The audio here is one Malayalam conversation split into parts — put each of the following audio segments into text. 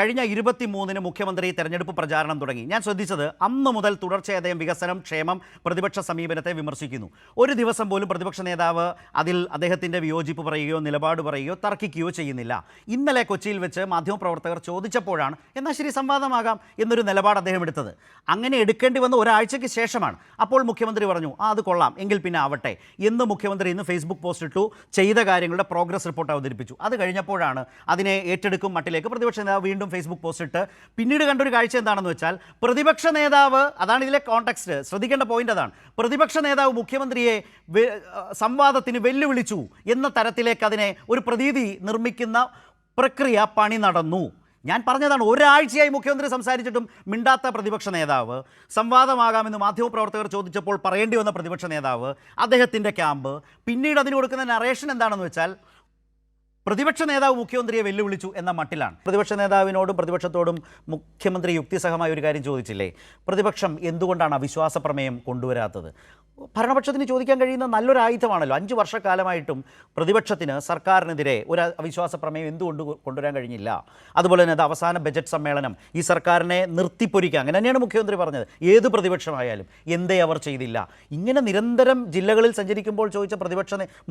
കഴിഞ്ഞ 23-ന് മുഖ്യമന്ത്രി തെരഞ്ഞെടുപ്പ് പ്രചാരണം തുടങ്ങി. ഞാൻ ശ്രദ്ധിച്ചത് അന്ന് മുതൽ തുടർച്ചയായി അദ്ദേഹം വികസനം, ക്ഷേമം, പ്രതിപക്ഷ സമീപനത്തെ വിമർശിക്കുന്നു. ഒരു ദിവസം പോലും പ്രതിപക്ഷ നേതാവ് അതിൽ അദ്ദേഹത്തിൻ്റെ വിയോജിപ്പ് പറയുകയോ നിലപാട് പറയുകയോ തർക്കിക്കുകയോ ചെയ്യുന്നില്ല. ഇന്നലെ കൊച്ചിയിൽ വെച്ച് മാധ്യമപ്രവർത്തകർ ചോദിച്ചപ്പോഴാണ് എന്നാൽ ശരി സംവാദമാകാം എന്നൊരു നിലപാട് അദ്ദേഹം എടുത്തത്. അങ്ങനെ എടുക്കേണ്ടി വന്ന ഒരാഴ്ചയ്ക്ക് ശേഷമാണ്. അപ്പോൾ മുഖ്യമന്ത്രി പറഞ്ഞു അത് കൊള്ളാം, എങ്കിൽ പിന്നെ ആവട്ടെ എന്ന് മുഖ്യമന്ത്രി ഇന്ന് ഫേസ്ബുക്ക് പോസ്റ്റ് ഇട്ടു. ചെയ്ത കാര്യങ്ങളുടെ പ്രോഗ്രസ് റിപ്പോർട്ട് അവതരിപ്പിച്ചു. അത് കഴിഞ്ഞപ്പോഴാണ് അതിനെ ഏറ്റെടുക്കും മട്ടിലേക്ക് പ്രതിപക്ഷ നേതാവ് വീണ്ടും ഫേസ്ബുക്ക് പോസ്റ്റ് ഇട്ട് പിന്നീട് കണ്ടൊരു കാഴ്ച എന്താണെന്ന് വെച്ചാൽ പ്രതിപക്ഷ നേതാവ്, അതാണ് ഇതിലെ കോണ്ടെക്സ്റ്റ്, ശ്രദ്ധിക്കേണ്ട പോയിന്റ് അതാണ്, പ്രതിപക്ഷ നേതാവ് മുഖ്യമന്ത്രിയെ സംവാദത്തിന് വെല്ലുവിളിച്ചു എന്ന തരത്തിലേക്ക് അതിനെ ഒരു പ്രതീതി നിർമ്മിക്കുന്ന പ്രക്രിയ പണി നടന്നു. ഞാൻ പറഞ്ഞതാണ്, ഒരാഴ്ചയായി മുഖ്യമന്ത്രി സംസാരിച്ചിട്ടും മിണ്ടാത്ത പ്രതിപക്ഷ നേതാവ്, സംവാദമാകാമെന്ന് മാധ്യമപ്രവർത്തകർ ചോദിച്ചപ്പോൾ പറയേണ്ടി വന്ന പ്രതിപക്ഷ നേതാവ്, അദ്ദേഹത്തിൻ്റെ ക്യാമ്പ്, പിന്നീട് അതിന് കൊടുക്കുന്ന നറേഷൻ എന്താണെന്ന് വെച്ചാൽ പ്രതിപക്ഷ നേതാവ് മുഖ്യമന്ത്രിയെ വെല്ലുവിളിച്ചു എന്ന മട്ടിലാണ്. പ്രതിപക്ഷ നേതാവിനോടും പ്രതിപക്ഷത്തോടും മുഖ്യമന്ത്രി യുക്തിസഹമായ ഒരു കാര്യം ചോദിച്ചില്ലേ, പ്രതിപക്ഷം എന്തുകൊണ്ടാണ് അവിശ്വാസ പ്രമേയം കൊണ്ടുവരാത്തത്? ഭരണപക്ഷത്തിന് ചോദിക്കാൻ കഴിയുന്ന നല്ലൊരു ആയുധമാണല്ലോ. 5 വർഷക്കാലമായിട്ടും പ്രതിപക്ഷത്തിന് സർക്കാരിനെതിരെ ഒരു അവിശ്വാസ പ്രമേയം എന്തുകൊണ്ട് കൊണ്ടുവരാൻ കഴിഞ്ഞില്ല? അതുപോലെ തന്നെ അത് അവസാന ബജറ്റ് സമ്മേളനം ഈ സർക്കാരിനെ നിർത്തിപ്പൊരിക്കുക, അങ്ങനെ തന്നെയാണ് മുഖ്യമന്ത്രി പറഞ്ഞത്. ഏത് പ്രതിപക്ഷമായാലും എന്തേ അവർ ചെയ്തില്ല? ഇങ്ങനെ നിരന്തരം ജില്ലകളിൽ സഞ്ചരിക്കുമ്പോൾ ചോദിച്ച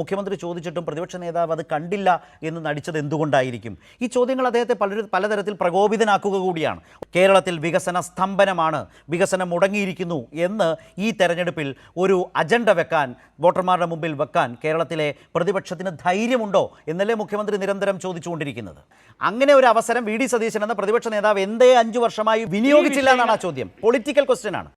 മുഖ്യമന്ത്രി ചോദിച്ചിട്ടും പ്രതിപക്ഷ നേതാവ് അത് കണ്ടില്ല എന്ന് നടിച്ചത് എന്തുകൊണ്ടായിരിക്കും? ഈ ചോദ്യങ്ങൾ അദ്ദേഹത്തെ പലതരത്തിൽ പ്രകോപിതനാക്കുക കൂടിയാണ്. കേരളത്തിൽ വികസന സ്തംഭനമാണ്, വികസനം മുടങ്ങിയിരിക്കുന്നു എന്ന് ഈ തെരഞ്ഞെടുപ്പിൽ ഒരു അജണ്ട വെക്കാൻ, വോട്ടർമാരുടെ മുമ്പിൽ വെക്കാൻ കേരളത്തിലെ പ്രതിപക്ഷത്തിന് ധൈര്യമുണ്ടോ എന്നല്ലേ മുഖ്യമന്ത്രി നിരന്തരം ചോദിച്ചുകൊണ്ടിരിക്കുന്നത്. അങ്ങനെ ഒരു അവസരം വി ഡി സതീശൻ എന്ന പ്രതിപക്ഷ നേതാവ് എന്തേ 5 വർഷമായി വിനിയോഗിച്ചില്ല എന്നാണ് ആ ചോദ്യം. പൊളിറ്റിക്കൽ ക്വസ്റ്റ്യൻ ആണ്.